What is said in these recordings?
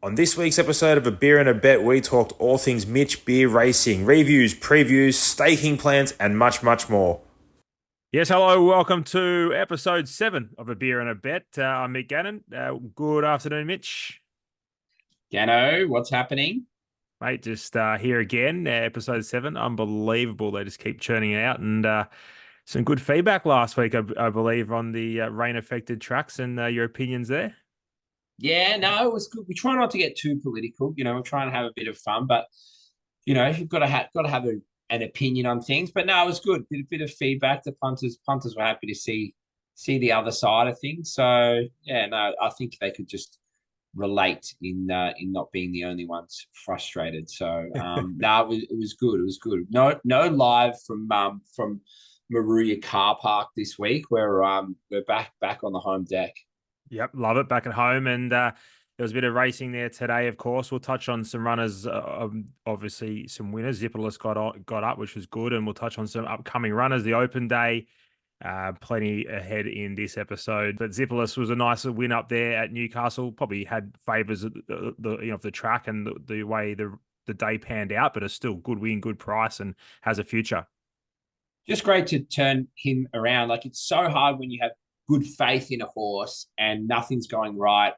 On this week's episode of A Beer and a Bet, we talked all things Mitch Beer racing, reviews, previews, staking plans, and much, much more. Yes, hello, welcome to episode 7 of A Beer and a Bet. I'm Mick Gannon. Good afternoon, Mitch. Ganno, what's happening? Mate, just here again, episode 7. Unbelievable. They just keep churning it out. And some good feedback last week, I believe, on the rain-affected tracks and your opinions there. Yeah, no, it was good. We try not to get too political. We're trying to have a bit of fun, but you've got to have an opinion on things. But no, it was good. Bit of feedback. The punters were happy to see the other side of things. So yeah, no, I think they could just relate in not being the only ones frustrated. So no, it was good. It was good. No live from Maruya car park this week. We're back on the home deck. Yep, love it back at home. And there was a bit of racing there today, of course. We'll touch on some runners, obviously some winners. Zipperless got up, which was good. And we'll touch on some upcoming runners, the open day. Plenty ahead in this episode. But Zipperless was a nice win up there at Newcastle. Probably had favours of the track and the way the day panned out, but it's still good win, good price, and has a future. Just great to turn him around. Like, it's so hard when you have good faith in a horse and nothing's going right.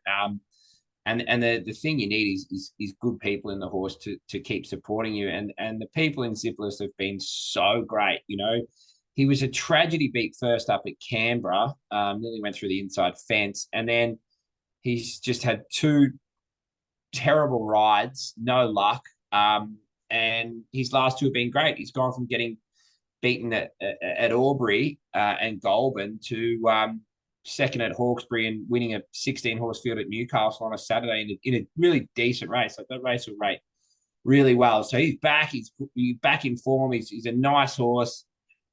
And the thing you need is good people in the horse to keep supporting you. And the people in Zipperless have been so great. He was a tragedy beat first up at Canberra, nearly went through the inside fence, and then he's just had two terrible rides, no luck. And his last two have been great. He's gone from getting beaten at Albury and Goulburn to second at Hawkesbury and winning a 16-horse field at Newcastle on a Saturday in a really decent race. Like, that race will rate really well. So he's back. He's back in form. He's a nice horse,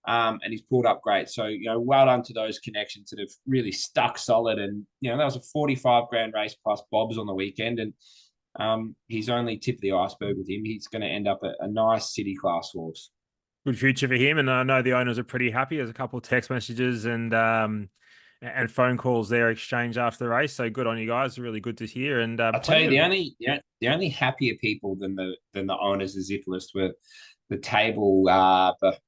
and he's pulled up great. So well done to those connections that have really stuck solid. And that was a 45 grand race plus Bob's on the weekend, and he's only tip of the iceberg with him. He's going to end up a nice city class horse. Good future for him, and I know the owners are pretty happy. There's a couple of text messages and phone calls there exchanged after the race. So good on you guys. Really good to hear. And I'll tell you, the only happier people than the owners of Zipperless were the table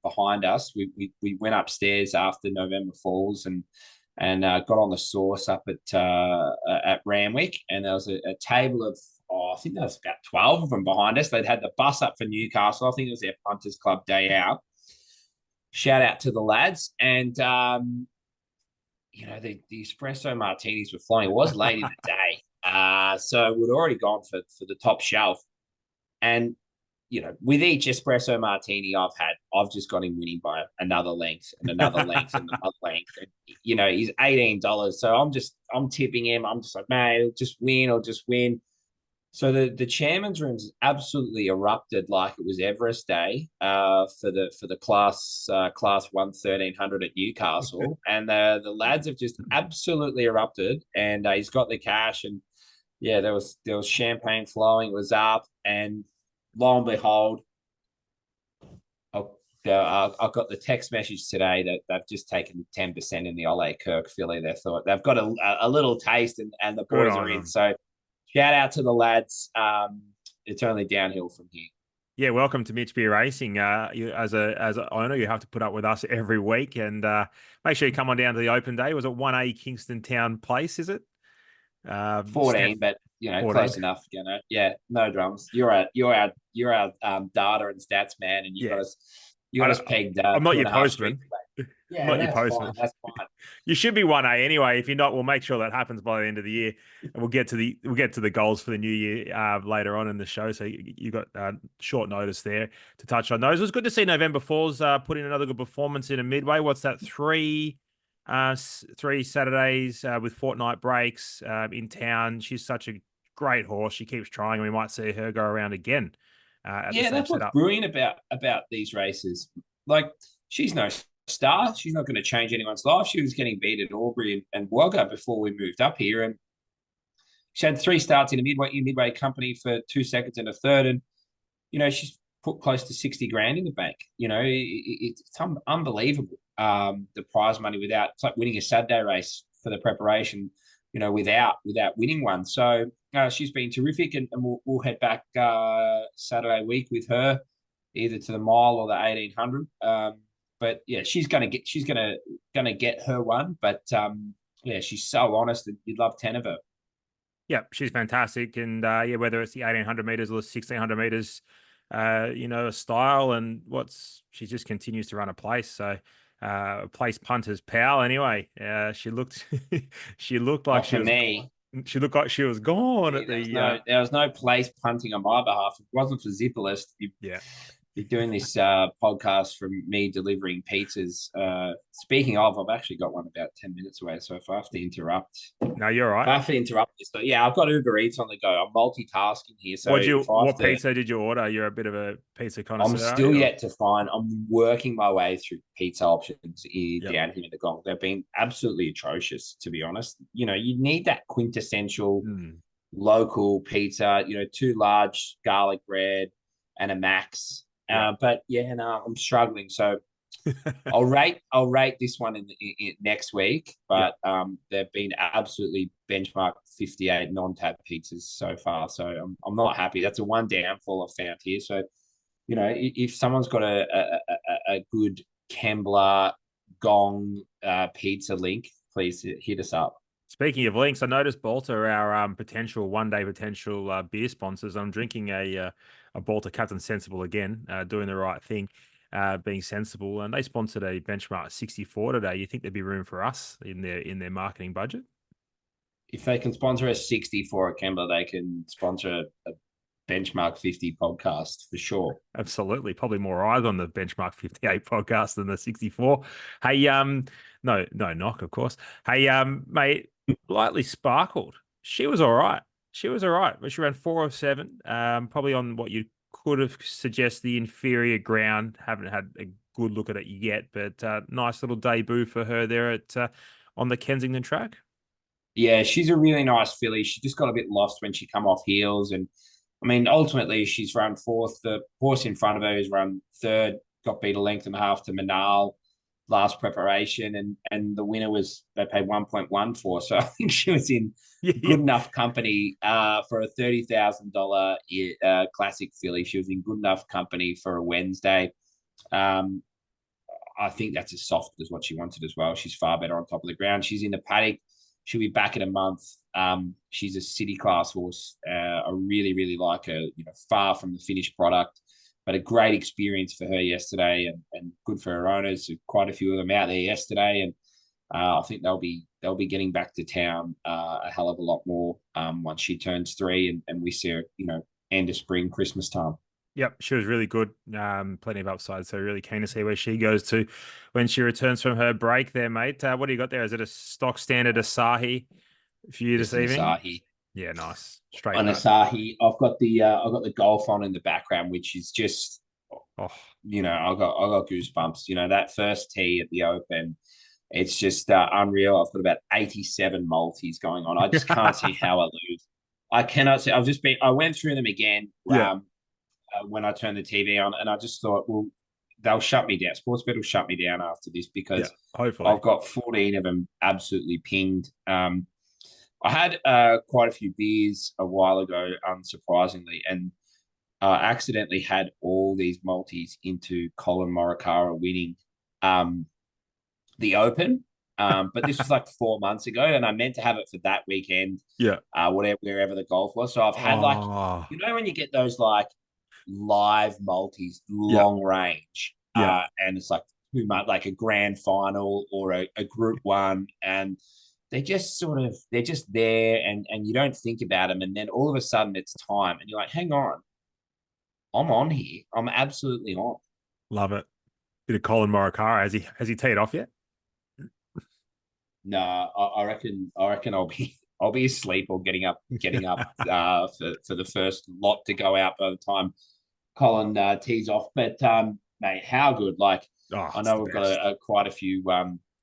behind us. We went upstairs after November Falls and got on the sauce up at Ramwick, and there was a table of I think there was about 12 of them behind us. They'd had the bus up for Newcastle. I think it was their Punters Club day out. Shout out to the lads. And, the espresso martinis were flowing. It was late in the day. So we'd already gone for the top shelf. And, with each espresso martini I've just got him winning by another length and another length and another length. And, he's $18. So I'm tipping him. I'm just like, man, he'll just win or just win. So the chairman's rooms absolutely erupted like it was Everest Day for the class 1300 at Newcastle, and the lads have just absolutely erupted. And he's got the cash, and yeah, there was champagne flowing. It was up, and lo and behold, I've got the text message today that they've just taken 10% in the Ole Kirk filly. They've got a little taste, and the boys are in. So shout out to the lads. It's only downhill from here. Yeah, welcome to Mitch Beer Racing. As an owner, you have to put up with us every week, and make sure you come on down to the open day. Was it 1A Kingston Town Place? Is it 14? But 14. Close enough. Yeah, no drums. You're our data and stats man, and you got us pegged. I'm not your postman. Yeah, not your postman. That's fine. You should be 1A anyway. If you're not, we'll make sure that happens by the end of the year, and we'll get to the goals for the new year later on in the show. So you got short notice there to touch on those. It was good to see November Falls put in another good performance in a midway. What's that? Three Saturdays with fortnight breaks in town. She's such a great horse. She keeps trying, and we might see her go around again. That's what's brilliant about these races. Like, she's no star. She's not going to change anyone's life. She was getting beat at Albury and Wagga before we moved up here, and she had 3 starts in a midway company for 2 seconds and a third, and she's put close to 60 grand in the bank. It's unbelievable. The prize money it's like winning a Saturday race for the preparation. Without winning one. So She's been terrific, and we'll head back Saturday week with her, either to the mile or the 1800. But yeah, she's gonna get her one. But yeah, she's so honest, and you'd love 10 of her. Yeah, she's fantastic. And yeah, whether it's the 1800 meters or the 1600 meters, a style and she just continues to run a place. So, place punter's pal anyway. She looked, she looked Oh, like for me, she looked like she was gone yeah, at there was the, no place punting on my behalf. If it wasn't for Zipperlist, yeah. you're doing this podcast from me delivering pizzas. Speaking of, I've actually got one about 10 minutes away. So if I have to interrupt, No, you're right. this, but yeah, I've got Uber Eats on the go. I'm multitasking here. So if I have What to, pizza did you order? You're a bit of a pizza I'm connoisseur, are still you? yet to find, I'm working my way through pizza options Yep. down here in the Gong. They've been absolutely atrocious, to be honest. You need that quintessential Mm. local pizza, two large garlic bread and a max. Yep. But yeah, no, I'm struggling. So I'll rate this one in next week, Yep. but they've been absolutely benchmark 58 non-tap pizzas so far. So I'm not happy. That's a one downfall I've found here. So if someone's got a good Kembla Gong pizza link, please hit us up. Speaking of links, I noticed Bolter, our one-day potential beer sponsors. I'm drinking a Bolter Captain Sensible again, doing the right thing, being sensible, and they sponsored a benchmark 64 today. You think there'd be room for us in their marketing budget? If they can sponsor a 60 for a Kembla, they can sponsor a benchmark 50 podcast for sure. Absolutely, probably more eyes on the benchmark 58 podcast than the 64. Hey, no knock, of course. Hey, mate, lightly sparkled. She was all right. She was all right, but she ran 407. Probably on what you could have suggested the inferior ground. Haven't had a good look at it yet, but nice little debut for her there at on the Kensington track. Yeah, she's a really nice filly. She just got a bit lost when she come off heels, and I mean, ultimately she's run fourth. The horse in front of her has run third, got beat a length and a half to Manal last preparation, and the winner was they paid 1.1 for. So I think she was in Yeah, yeah. good enough company for a $30,000 classic filly. She was in good enough company for a Wednesday. Um, I think that's as soft as what she wanted as well. She's far better on top of the ground. She's in the paddock. She'll be back in a month. She's a city class horse. I really, really like her. Far from the finished product, but a great experience for her yesterday, and good for her owners. Quite a few of them out there yesterday, and I think they'll be getting back to town a hell of a lot more once she turns 3, and we see her, end of spring, Christmas time. Yep, she was really good. Plenty of upside. So really keen to see where she goes to when she returns from her break there, mate. What do you got there? Is it a stock standard Asahi for you this Just an evening? Asahi. Yeah, nice. Straight On back. Asahi, I've got the golf on in the background, which is just Oh, I got goosebumps. That first tee at the Open, it's just unreal. I've got about 87 multis going on. I just can't see how I lose. I cannot see. I went through them again yeah, when I turned the TV on, and I just thought, well, they'll shut me down. Sportsbet will shut me down after this yeah. because Hopefully. I've got 14 of them absolutely pinged. I had quite a few beers a while ago, unsurprisingly, and accidentally had all these multis into Colin Morikawa winning the Open. But this was like 4 months ago, and I meant to have it for that weekend, Yeah. wherever the golf was. So I've had like, Oh, when you get those like live multis, yeah, long range, yeah. and it's like 2 months, like a grand final or a group one, and they're just there, and you don't think about them, and then all of a sudden it's time, and you're like, hang on, I'm on here. I'm absolutely on. Love it. Bit of Colin Morikawa. Has he teed off yet? No, I reckon I'll be asleep or getting up for the first lot to go out by the time Colin tees off. But mate, how good! Like Oh, I it's know the we've got best. quite a few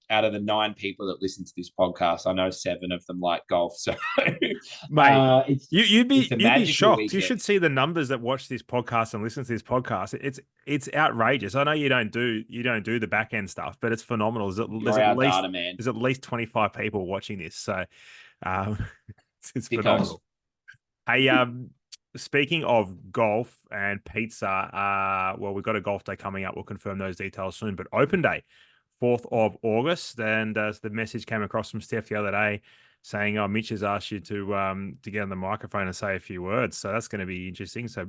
out of the 9 people that listen to this podcast. I know 7 of them like golf, so Mate, it's you'd it's a be magical shocked. You weekend. should see the numbers that watch this podcast and listen to this podcast. It's outrageous. I know you don't do the back end stuff, but it's phenomenal. You're our data man there's at least 25 people watching this. So um, it's because phenomenal. Hey, speaking of golf and pizza, well, we've got a golf day coming up. We'll confirm those details soon. But open day, 4th of August, and the message came across from Steph the other day saying, "Oh, Mitch has asked you to get on the microphone and say a few words." So that's going to be interesting. So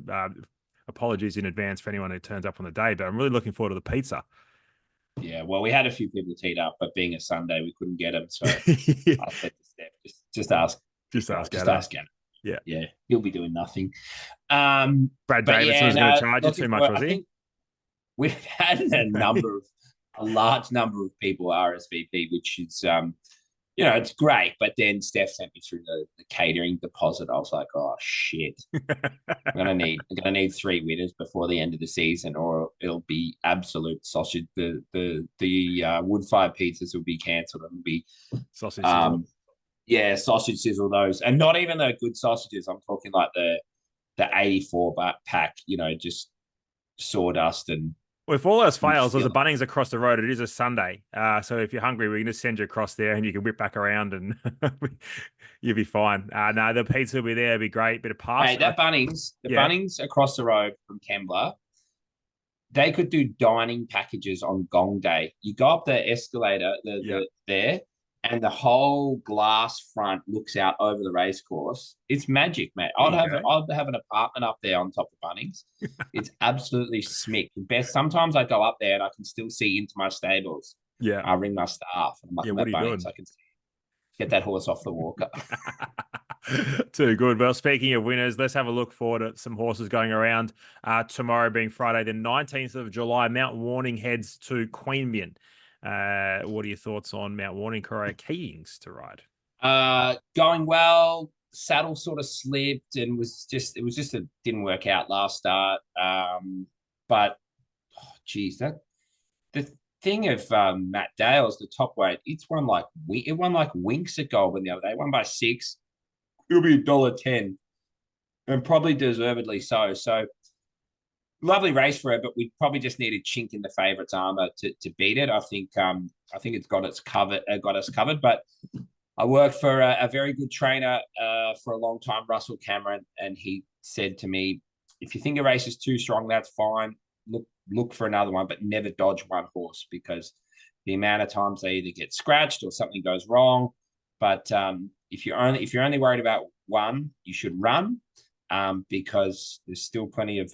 apologies in advance for anyone who turns up on the day, but I'm really looking forward to the pizza. Yeah, well, we had a few people teed up, but being a Sunday, we couldn't get them. So I said to Steph, just ask, Just ask just Gatto. ask him. Yeah. Yeah, he'll be doing nothing. Brad But Davidson yeah, was going to no, charge you too looking much, for. was I he? think we've had a large number of people RSVP, which is it's great. But then Steph sent me through the catering deposit. I was like, oh shit, I'm gonna need 3 winners before the end of the season, or it'll be absolute sausage. The wood fired pizzas will be cancelled. It'll be Sausage sizzle. um yeah, sausage sizzle those, and not even the good sausages. I'm talking like the 84 pack. Just sawdust and Well, if all else fails, there's a filling. Bunnings across the road. It is a Sunday. So if you're hungry, we can just send you across there and you can whip back around and you'll be fine. No, the pizza will be there. It'll be great. Bit of Hey, pasta. that Bunnings, the Yeah. Bunnings across the road from Kembla, they could do dining packages on Gong Day. You go up the escalator, Yeah. there, and the whole glass front looks out over the race course. It's magic, mate. There I'd you have go. I'd have an apartment up there on top of Bunnings. It's absolutely smick. Best. Sometimes I go up there and I can still see into my stables. Yeah. I ring my staff and I'm like, Yeah. I'm What at are you Bunnings. doing? I can get that horse off the walker. Too good. Well, speaking of winners, let's have a look forward at some horses going around. Tomorrow being Friday, the 19th of July, Mount Warning heads to Queanbeyan. What are your thoughts on Mount Warning? Correa Keatings to ride. Going well. Saddle sort of slipped and it was just a didn't work out last start. But geez, that the thing of Matt Dale's the top weight. It won like winks at Goulburn the other day. It won by 6. It'll be $1.10, and probably deservedly so. So lovely race for her, but we probably just need a chink in the favourites' armour to beat it. I think it's got us covered. But I worked for a very good trainer for a long time, Russell Cameron, and he said to me, "If you think a race is too strong, that's fine. Look for another one, but never dodge one horse because the amount of times they either get scratched or something goes wrong. But if you're only worried about one, you should run." Because there's still plenty of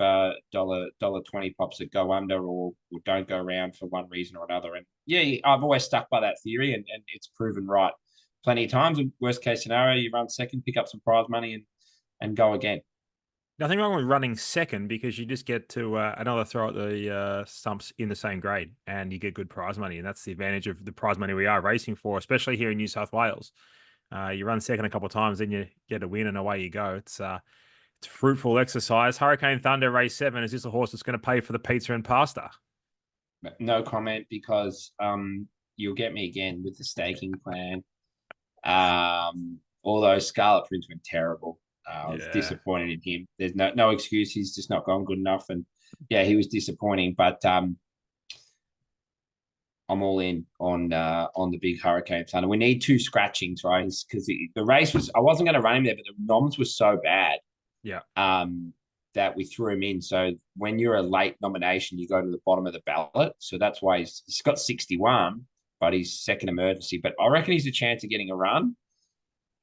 dollar 20 pops that go under or don't go around for one reason or another. And yeah, I've always stuck by that theory, and it's proven right plenty of times. Worst case scenario, you run second, pick up some prize money, and go again. Nothing wrong with running second because you just get to another throw at the stumps in the same grade and you get good prize money. And that's the advantage of the prize money we are racing for, especially here in New South Wales. You run second a couple of times, then you get a win and away you go. It's a fruitful exercise. Hurricane Thunder race 7. Is this a horse that's going to pay for the pizza and pasta? No comment because you'll get me again with the staking plan. Although Scarlet Prince went terrible. I was Yeah. disappointed in him. There's no excuse. He's just not gone good enough. And yeah, he was disappointing. But I'm all in on the big Hurricane Thunder. We need 2 scratchings, right? Because the race was. I wasn't going to run him there, but the noms was so bad. Yeah. That we threw him in. So when you're a late nomination, you go to the bottom of the ballot. So that's why he's got 61, but he's second emergency. But I reckon he's a chance of getting a run.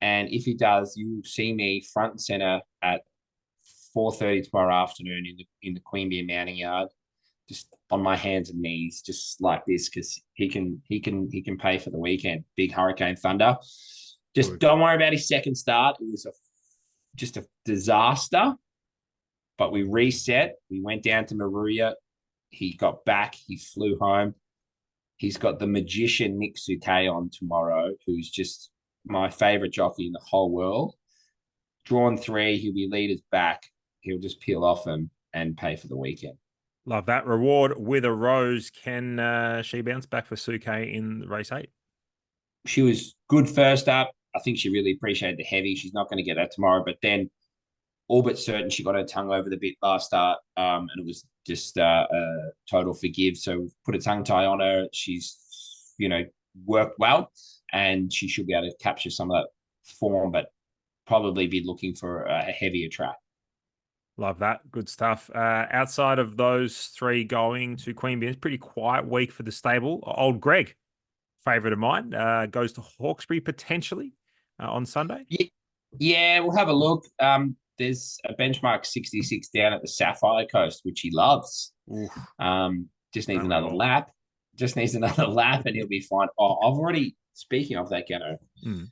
And if he does, you'll see me front and center at 4:30 tomorrow afternoon in the Queanbeyan Mounting Yard, just on my hands and knees, just like this, because he can pay for the weekend. Big Hurricane Thunder. Just Good. don't worry about his second start. It was just a disaster. But we reset. We went down to Maruya. He got back. He flew home. He's got the magician Nick Suke on tomorrow, who's just my favorite jockey in the whole world. Drawn 3, he'll be leaders back. He'll just peel off him and pay for the weekend. Love that. Reward with a rose. Can she bounce back for Suke in race 8? She was good first up. I think she really appreciated the heavy. She's not going to get that tomorrow, but then all but certain she got her tongue over the bit last start, and it was just a total forgive. So put a tongue tie on her. She's worked well, and she should be able to capture some of that form. But probably be looking for a heavier track. Love that. Good stuff. Outside of those three going to Queen Beans, pretty quiet week for the stable. Old Greg, favorite of mine, goes to Hawkesbury potentially on Sunday. Yeah, yeah, we'll have a look. There's a benchmark 66 down at the Sapphire Coast, which he loves. Oof, Just needs don't we another all? lap. Just needs another lap, and he'll be fine. Oh, I've already speaking of that, Gano. Mm,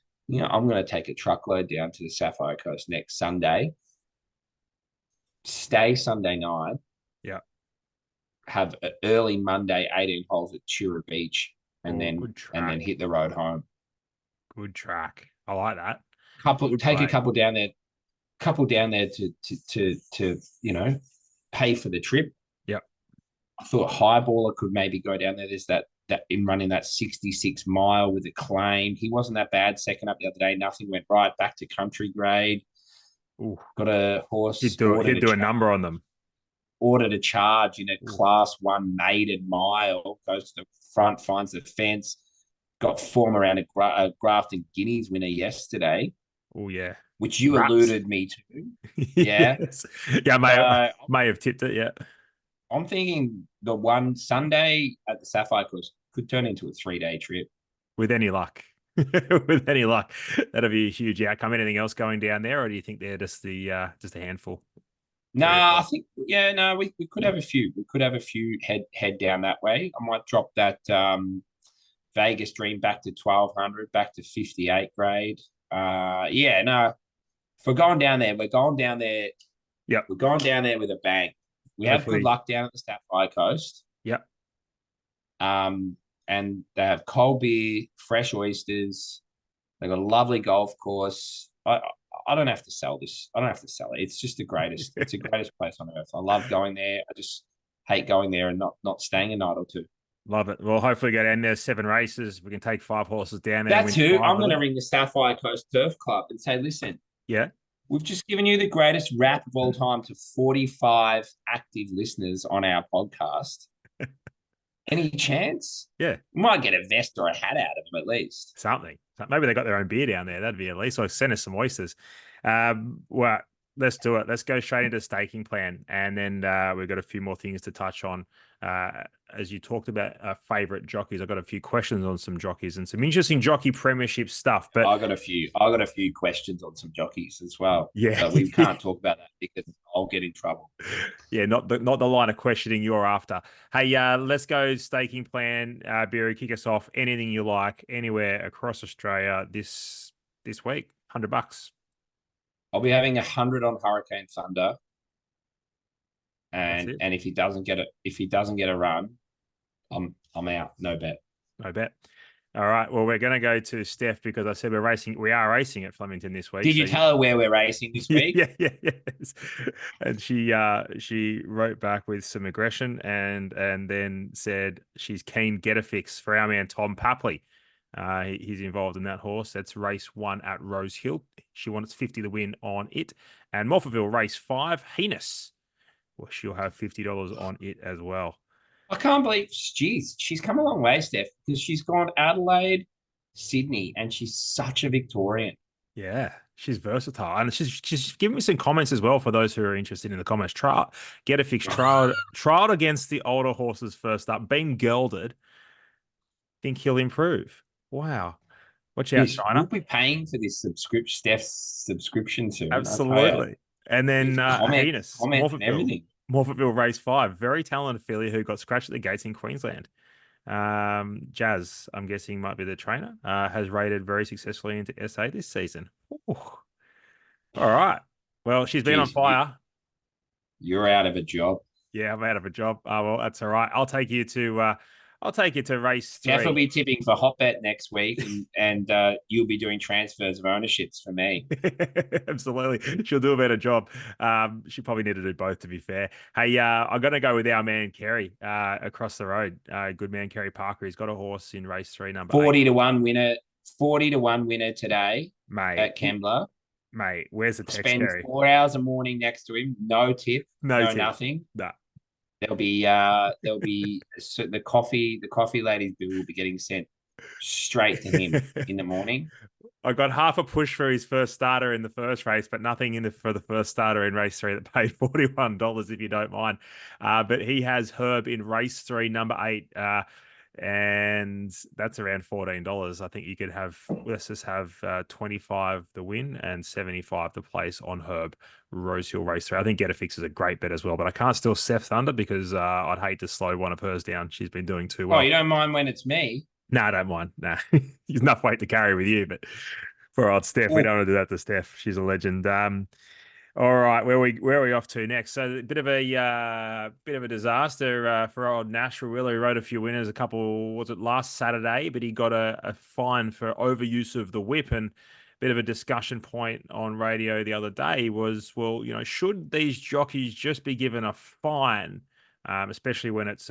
I'm going to take a truckload down to the Sapphire Coast next Sunday. Stay Sunday night. yeah. Have an early Monday 18 holes at Tura Beach, and Oh, then good and then track. hit the road home. Good track. I like that. Couple Good take a play. couple down there to pay for the trip. Yep. I thought Highballer could maybe go down there. There's that in running that 66 mile with a claim. He wasn't that bad. Second up the other day, nothing went right. Back to country grade. Ooh, Got a he'd horse do it. He'd do a number on them. ordered a charge in a Ooh. class one maiden mile. Goes to the front, finds the fence. Got form around a Grafton Guineas winner yesterday, Oh yeah. which you Raps. alluded me to. Yeah. Yes. Yeah, So may have tipped it. Yeah. I'm thinking the one Sunday at the Sapphire Coast could turn into a 3-day trip. With any luck. With any luck, that'll be a huge outcome. Anything else going down there, or do you think they're just a handful? No, Three or I four. think no, we could have a few. We could have a few head down that way. I might drop that Vegas Dream back to 1200, back to 58 grade. Yeah, no. If we're going down there, we're going down there. Yep. We're going down there with a bang. We have good Hopefully. luck down at the Sapphire Coast. Yep. And they have cold beer, fresh oysters. They've got a lovely golf course. I don't have to sell this. I don't have to sell it. It's just the greatest. It's the greatest place on earth. I love going there. I just hate going there and not staying a night or two. Love it. Well, hopefully get in there 7 races. We can take 5 horses down there and That's win who five I'm of going to them. ring the Sapphire Coast Turf Club and say, listen, Yeah. we've just given you the greatest rap of all time to 45 active listeners on our podcast. Any chance? Yeah. We might get a vest or a hat out of them at least. Something. Maybe they got their own beer down there. That'd be at least. Or send us some oysters. Well, let's do it. Let's go straight into staking plan, and then we've got a few more things to touch on. As you talked about favorite jockeys, I've got a few questions on some jockeys and some interesting jockey premiership stuff. But I got a few questions on some jockeys as well. yeah, But we can't talk about that because I'll get in trouble. yeah, not the line of questioning you're after. Hey, let's go staking plan. Barry, kick us off. Anything you like, anywhere across Australia this week. $100. I'll be having 100 on Hurricane Thunder. That's And it. and if he doesn't get a run, I'm out. No bet. I bet. All right. Well, we're going to go to Steph because I said we are racing at Flemington this week. Did you tell her where we're racing this week? Yes. And she wrote back with some aggression and then said she's keen get a fix for our man Tom Papley. He's involved in that horse. That's race 1 at Rose Hill. She wants 50 to win on it. And Morphettville race 5, Heinous. Well, she'll have $50 on it as well. I can't believe, geez, she's come a long way, Steph, because she's gone Adelaide, Sydney, and she's such a Victorian. Yeah, she's versatile, and she's giving me some comments as well for those who are interested in the comments. Get a fix, trialed against the older horses first up, being gelded. Think he'll improve. Wow, watch out, We'll China. be paying for this Steph's subscription soon. I tell you, Absolutely. And then with Heinous, comment and everything. Morphettville race 5, very talented filly who got scratched at the gates in Queensland. Jazz, I'm guessing might be the trainer, has rated very successfully into SA this season. Ooh. All right. Well, she's been on fire. You're out of a job. Yeah, I'm out of a job. Well, that's all right. I'll take you to race 3. Jeff will be tipping for Hotbet next week, and you'll be doing transfers of ownerships for me. Absolutely. She'll do a better job. She probably need to do both, to be fair. Hey, I'm going to go with our man, Kerry, across the road. Good man, Kerry Parker. He's got a horse in race 3, number 40 8. to 1 winner. 40 to 1 winner today at Kembla. Mate, where's the text, Spend Kerry? 4 hours a morning next to him. No tip. No tip. Nothing. Nah. There'll be so the coffee lady's bill will be getting sent straight to him in the morning. I got half a push for his first starter in the first race, but nothing for the first starter in race 3 that paid $41, if you don't mind. But he has Herb in race 3, number 8. And that's around $14. I think you could have, let's just have 25 the win and 75 the place on Herb Rosehill race 3. I think Get a Fix is a great bet as well, but I can't steal Steph's under because I'd hate to slow one of hers down. She's been doing too Oh, well. you don't mind when it's me? No, I don't mind. No, there's enough weight to carry with you, but for old Steph, we Well, don't want to do that to Steph. She's a legend. All right, where are we off to next? So a bit of a disaster for old Nash Rawiller. He rode a few winners, a couple, was it last Saturday? But he got a fine for overuse of the whip. And bit of a discussion point on radio the other day was, well, should these jockeys just be given a fine, especially when it's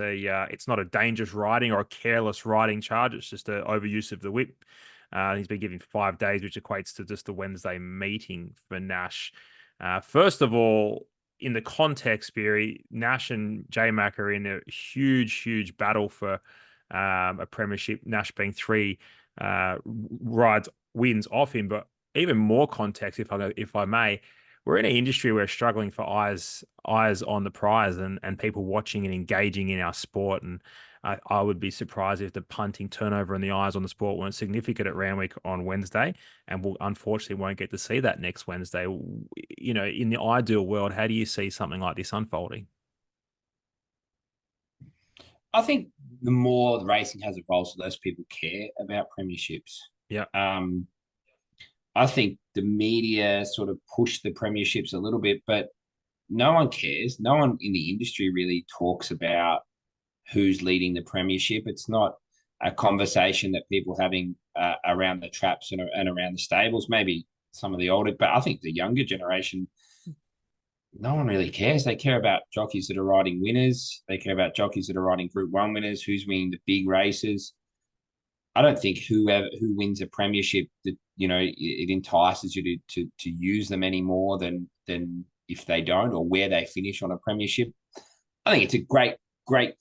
not a dangerous riding or a careless riding charge. It's just an overuse of the whip. He's been given 5 days, which equates to just a Wednesday meeting for Nash. First of all, in the context, Beery, Nash and J Mac are in a huge battle for a premiership. Nash being 3 wins off him, but even more context, if I may, we're in an industry where we're struggling for eyes on the prize and people watching and engaging in our sport. And I would be surprised if the punting turnover and the eyes on the sport weren't significant at Randwick on Wednesday, and we'll unfortunately won't get to see that next Wednesday. In the ideal world, how do you see something like this unfolding? I think the more the racing has evolved, the less people care about premierships. Yeah. Um, I think the media sort of pushed the premierships a little bit, but no one cares. No one in the industry really talks about who's leading the premiership. It's not a conversation that people having around the traps and around the stables. Maybe some of the older, but I think the younger generation, no one really cares. They care about jockeys that are riding winners. They care about jockeys that are riding Group 1 winners, who's winning the big races. I don't think who wins a premiership that it entices you to use them any more than if they don't, or where they finish on a premiership. I think it's a great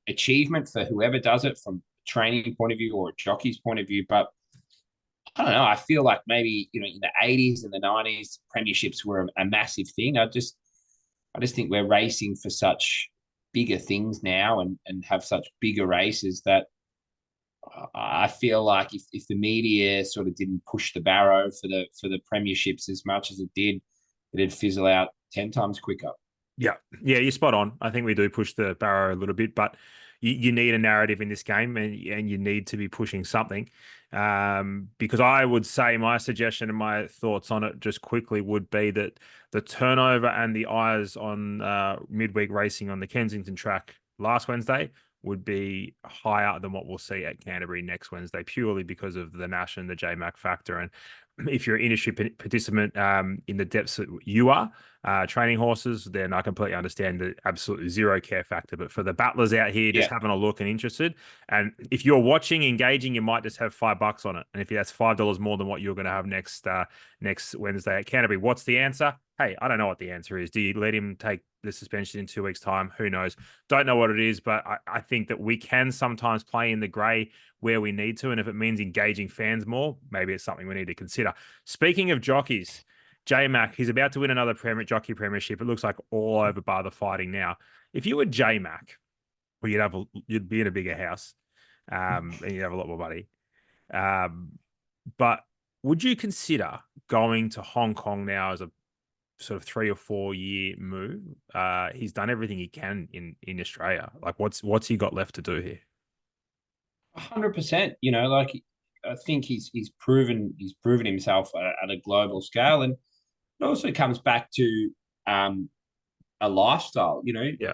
achievement for whoever does it from a training point of view or a jockey's point of view. But I don't know. I feel like maybe in the 80s and the 90s, premierships were a massive thing. I just think we're racing for such bigger things now and have such bigger races that I feel like if the media sort of didn't push the barrow for the premierships as much as it did, it'd fizzle out 10 times quicker. Yeah, you're spot on. I think we do push the barrow a little bit, but you need a narrative in this game, and you need to be pushing something. Because I would say my suggestion and my thoughts on it just quickly would be that the turnover and the eyes on midweek racing on the Kensington track last Wednesday would be higher than what we'll see at Canterbury next Wednesday, purely because of the Nash and the JMac factor. And if you're an industry participant in the depths that you are, training horses, then I completely understand the absolutely zero care factor. But for the battlers out here, just Yeah. having a look and interested, and if you're watching, engaging, you might just have $5 on it. And if that's $5 more than what you're going to have next Wednesday at Canterbury, what's the answer? Hey, I don't know what the answer is. Do you let him take the suspension in 2 weeks' time? Who knows? Don't know what it is, but I think that we can sometimes play in the grey where we need to. And if it means engaging fans more, maybe it's something we need to consider. Speaking of jockeys, J Mac, he's about to win another jockey premiership. It looks like all over bar the fighting now. If you were J Mac, well, you'd be in a bigger house, and you'd have a lot more money. But would you consider going to Hong Kong now as a sort of 3 or 4 year move? He's done everything he can in Australia. Like, what's he got left to do here? 100%. Like I think he's proven himself at a global scale, and it also comes back to a lifestyle. Yeah.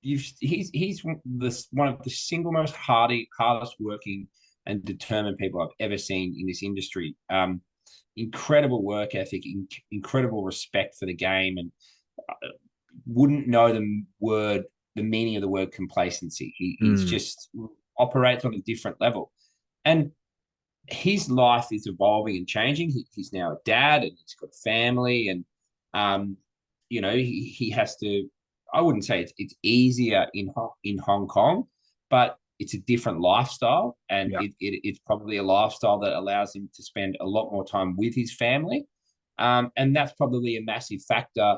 He's one of the single most hardest working and determined people I've ever seen in this industry. Incredible work ethic, incredible respect for the game, and wouldn't know the meaning of the word complacency. He's just operates on a different level, and his life is evolving and changing. He's now a dad, and he's got a family, and he has to. I wouldn't say it's easier in Hong Kong, but it's a different lifestyle, and Yeah. it's probably a lifestyle that allows him to spend a lot more time with his family, and that's probably a massive factor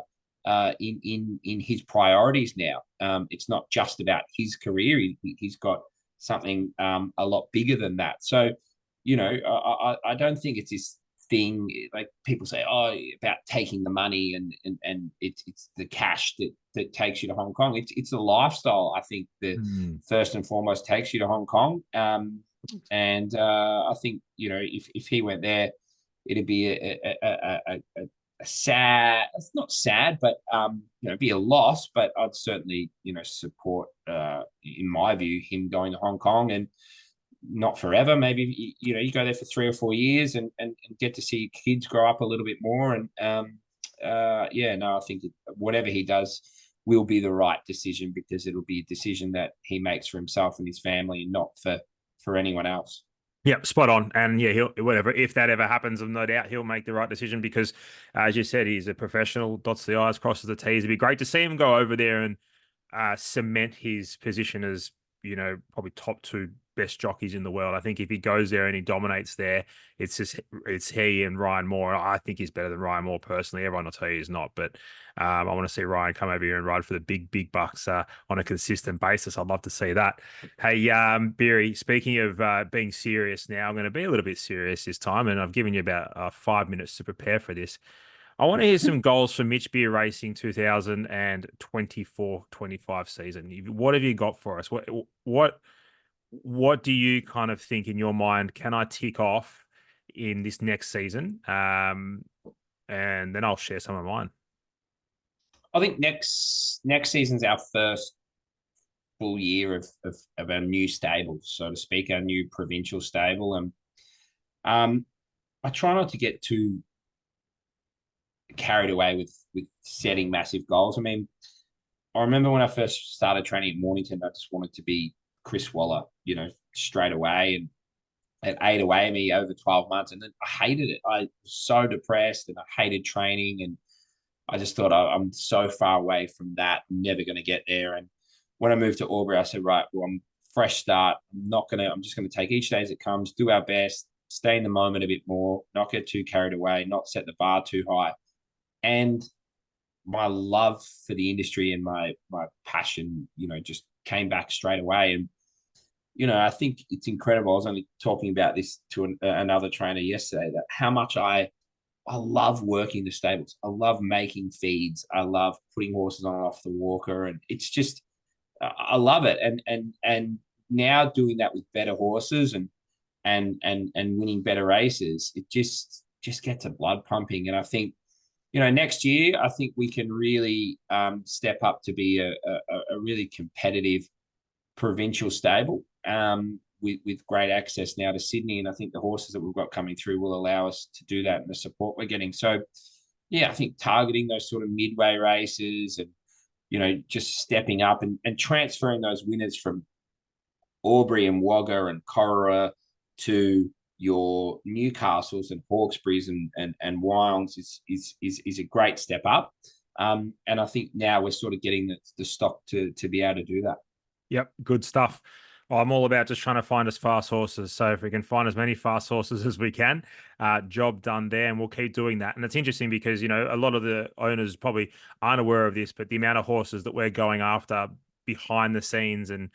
in his priorities now. It's not just about his career; he's got something a lot bigger than that. So, I don't think it's this thing like people say, oh, about taking the money and it's the cash that takes you to Hong Kong. It's a lifestyle, I think, that Mm. first and foremost takes you to Hong Kong. And I think, if he went there, it'd be a sad, it's not sad, but be a loss. But I'd certainly, support, in my view, him going to Hong Kong, and not forever. Maybe you go there for 3 or 4 years and get to see kids grow up a little bit more. And I think whatever he does will be the right decision, because it'll be a decision that he makes for himself and his family, and not for anyone else. Yeah, spot on. And yeah, he'll whatever. If that ever happens, I'm no doubt he'll make the right decision because, as you said, he's a professional, dots the I's, crosses the T's. It'd be great to see him go over there and cement his position as, probably top two best jockeys in the world. I think if he goes there and he dominates there, it's he and Ryan Moore. I think he's better than Ryan Moore personally. Everyone will tell you he's not, but I want to see Ryan come over here and ride for the big bucks on a consistent basis. I'd love to see that. Hey, Beery, speaking of being serious now, I'm going to be a little bit serious this time, and I've given you about 5 minutes to prepare for this. I want to hear some goals for Mitch Beer Racing 2024-25 season. What have you got for us? What do you kind of think in your mind can I tick off in this next season? And then I'll share some of mine. I think next season's our first full year of our new stable, so to speak, our new provincial stable. And I try not to get too carried away with setting massive goals. I mean, I remember when I first started training at Mornington, I just wanted to be Chris Waller, straight away. And it ate away at me over 12 months. And then I hated it. I was so depressed and I hated training. And I just thought, I'm so far away from that. I'm never going to get there. And when I moved to Albury, I said, right, well, I'm fresh start. I'm just going to take each day as it comes, do our best, stay in the moment a bit more, not get too carried away, not set the bar too high. And my love for the industry and my passion, just came back straight away. And I think it's incredible. I was only talking about this to another trainer yesterday, that how much I love working the stables. I love making feeds. I love putting horses on and off the walker, and it's just I love it. And now doing that with better horses and winning better races, it just gets a blood pumping. And I think next year, I think we can really step up to be a really competitive provincial stable with great access now to Sydney. And I think the horses that we've got coming through will allow us to do that, and the support we're getting. So, yeah, I think targeting those sort of midway races and, just stepping up and transferring those winners from Albury and Wagga and Corora to your Newcastles and Hawkesbury's and Wyongs is a great step up. And I think now we're sort of getting the stock to be able to do that. Yep, good stuff. Well, I'm all about just trying to find us fast horses. So if we can find as many fast horses as we can, job done there, and we'll keep doing that. And it's interesting because, a lot of the owners probably aren't aware of this, but the amount of horses that we're going after behind the scenes and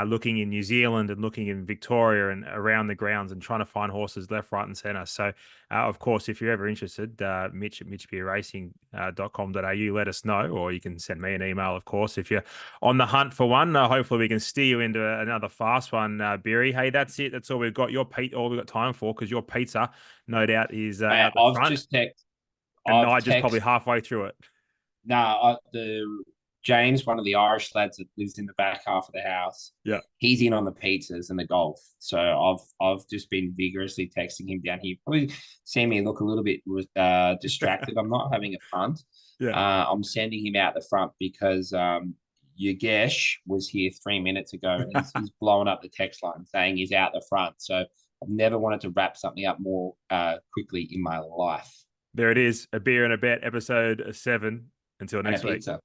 looking in New Zealand and looking in Victoria and around the grounds and trying to find horses left, right, and centre. So, of course, if you're ever interested, Mitch at mitchbeerracing.com.au, let us know, or you can send me an email, of course, if you're on the hunt for one. Hopefully, we can steer you into another fast one, Beery. Hey, that's it. That's all we've got. All we've got time for, because your pizza, no doubt, is out the I've front, just texted. and I've Nigel's probably texted. halfway through it. No, the James, one of the Irish lads that lives in the back half of the house, Yeah. he's in on the pizzas and the golf. So I've just been vigorously texting him down here. Probably see me look a little bit distracted. I'm not having a punt. Yeah. I'm sending him out the front because Yogesh was here 3 minutes ago, and he's blowing up the text line saying he's out the front. So I've never wanted to wrap something up more quickly in my life. There it is. A Beer and a Bet, episode 7. Until And a next week. pizza.